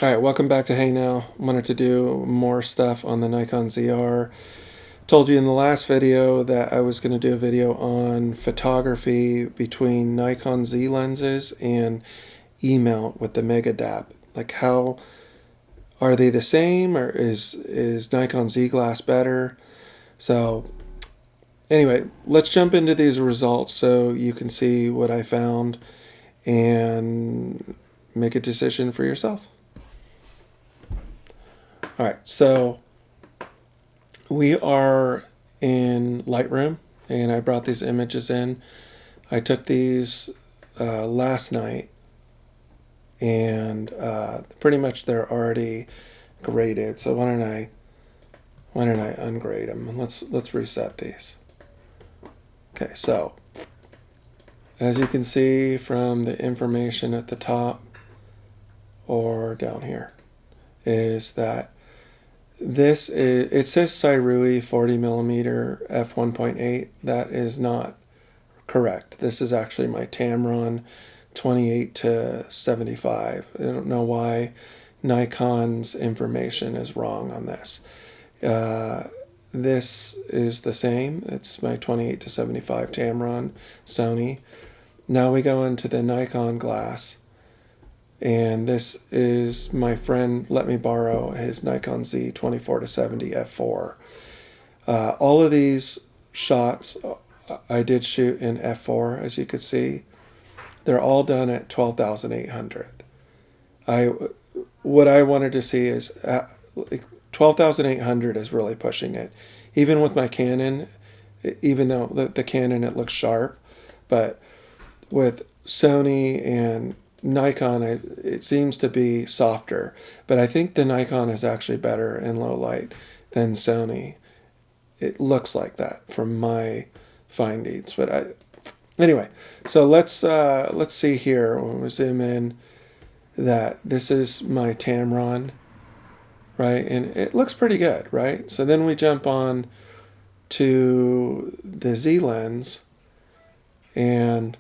Alright, welcome back to Hey Now. Wanted to do more stuff on the Nikon ZR. Told you in the last video that I was going to do a video on photography between Nikon Z lenses and E-mount with the Mega Dap. Like, how are they the same, or is Nikon Z glass better? So anyway, let's jump into these results so you can see what I found and make a decision for yourself. All right, so we are in Lightroom, and I brought these images in. I took these last night, and pretty much they're already graded. So why don't I ungrade them? Let's reset these. Okay, so as you can see from the information at the top or down here, is that this is, it says Sairui 40mm f1.8. That is not correct. This is actually my Tamron 28 to 75. I don't know why Nikon's information is wrong on this. This is the same. It's my 28 to 75 Tamron Sony. Now we go into the Nikon glass. And this is my friend let me borrow his Nikon Z 24 to 70 f4. All of these shots I did shoot in f4, as you could see. They're all done at 12,800. What I wanted to see is 12,800 is really pushing it. Even with my Canon, even though the Canon, it looks sharp, but with Sony and Nikon, it seems to be softer, but I think the Nikon is actually better in low light than Sony. It looks like that from my findings. But anyway, so let's see here when we zoom in that this is my Tamron, right? And it looks pretty good, right? So then we jump on to the Z lens, and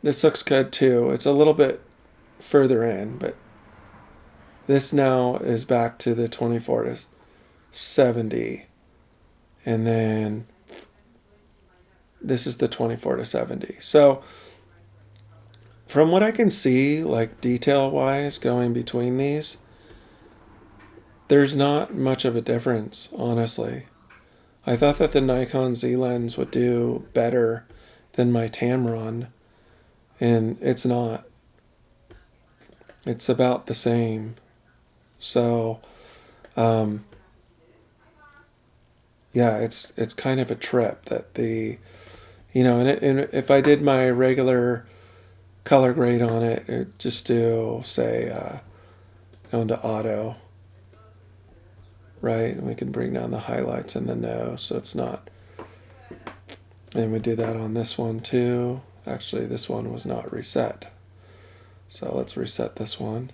this looks good too. It's a little bit further in, but this now is back to the 24 to 70. And then this is the 24 to 70. So from what I can see, like detail-wise going between these, there's not much of a difference, honestly. I thought that the Nikon Z lens would do better than my Tamron, and it's not. It's about the same. So yeah, it's kind of a trip that the, and if I did my regular color grade on it, it just do say go into auto, right? And we can bring down the highlights and the nose so it's not. And we do that on this one too. Actually, this one was not reset. So let's reset this one.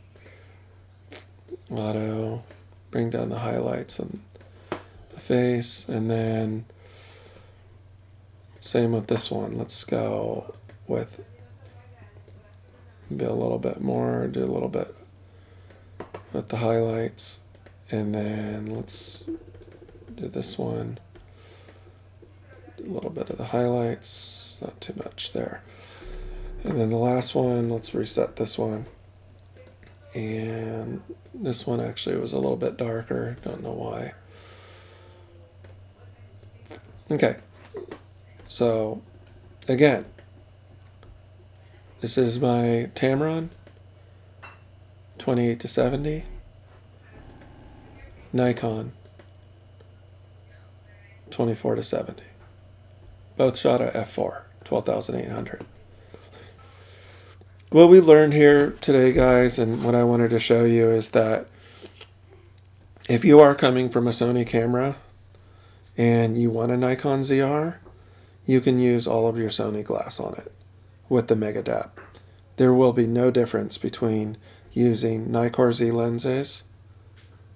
Auto, bring down the highlights and the face, and then same with this one. Let's go with a little bit more, do a little bit with the highlights, and then let's do this one. Do a little bit of the highlights, not too much there. And then the last one, let's reset this one. And this one actually was a little bit darker, don't know why. Okay, so again, this is my Tamron 28 to 70, Nikon 24 to 70. Both shot at f4, 12,800. What we learned here today, guys, and what I wanted to show you is that if you are coming from a Sony camera and you want a Nikon ZR, you can use all of your Sony glass on it with the Mega Dap. There will be no difference between using NIKKOR Z lenses.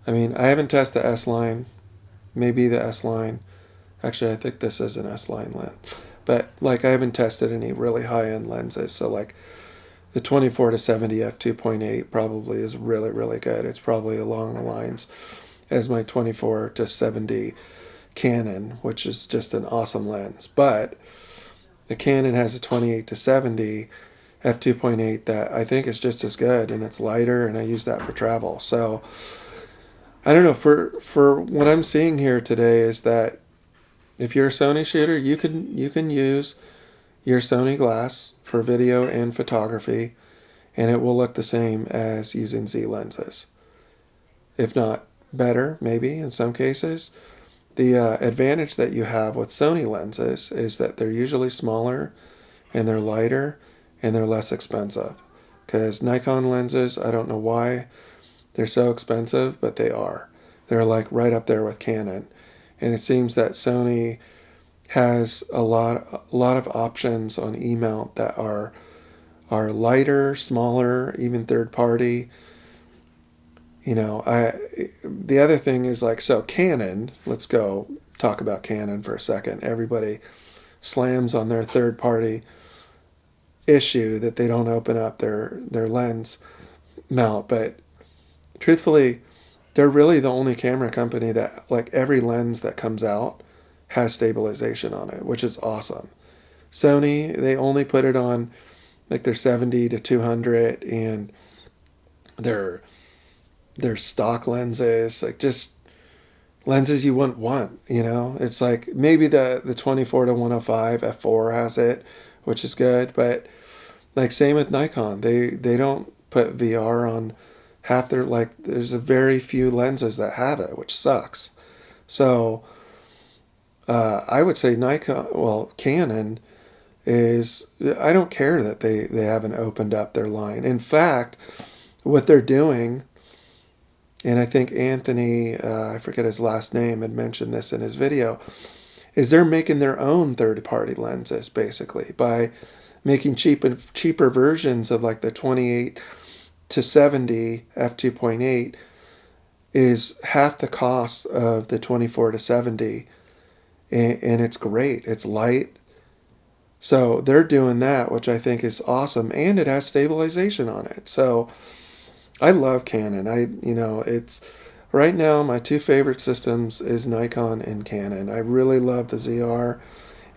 I mean, I haven't tested the S line, maybe the S line. Actually, I think this is an S line lens, but like I haven't tested any really high-end lenses. So like the 24 to 70 f2.8 probably is really, really good. It's probably along the lines as my 24 to 70 Canon, which is just an awesome lens. But the Canon has a 28 to 70 f2.8 that I think is just as good, and it's lighter, and I use that for travel. So I don't know, for what I'm seeing here today is that if you're a Sony shooter, you can use your Sony glass for video and photography, and it will look the same as using Z lenses, if not better, maybe in some cases. The advantage that you have with Sony lenses is that they're usually smaller, and they're lighter, and they're less expensive. Because Nikon lenses, I don't know why they're so expensive, but they are. They're like right up there with Canon. And it seems that Sony has a lot of options on E-mount that are lighter, smaller, even third party. You know, the other thing is like, so Canon, let's go talk about Canon for a second. Everybody slams on their third party issue that they don't open up their lens mount, but truthfully, they're really the only camera company that, like, every lens that comes out has stabilization on it, which is awesome. Sony, they only put it on like their 70 to 200 and their stock lenses, like just lenses you wouldn't want, you know. It's like maybe the 24 to 105 f4 has it, which is good, but like same with Nikon, they don't put VR on half their, like, there's a very few lenses that have it, which sucks. So I would say Canon is, I don't care that they haven't opened up their line. In fact, what they're doing, and I think Anthony, I forget his last name, had mentioned this in his video, is they're making their own third-party lenses, basically, by making cheaper versions of like the 28 to 70 f2.8 is half the cost of the 24 to 70, and it's great. It's light. So they're doing that, which I think is awesome, and it has stabilization on it. So I love Canon. It's right now my two favorite systems is Nikon and Canon. I really love the ZR,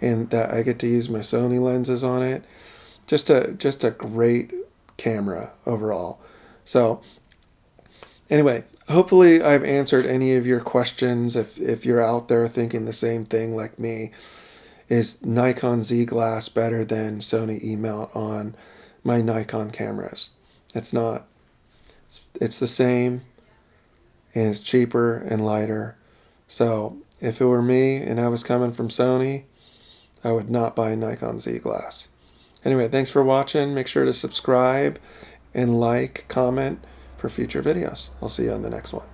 and that I get to use my Sony lenses on it. Just a great camera overall. So anyway, hopefully I've answered any of your questions. If you're out there thinking the same thing like me, is Nikon Z glass better than Sony E-mount on my Nikon cameras? It's not. It's the same, and it's cheaper and lighter. So if it were me and I was coming from Sony, I would not buy Nikon Z glass. Anyway, thanks for watching. Make sure to subscribe and like, comment for future videos. I'll see you on the next one.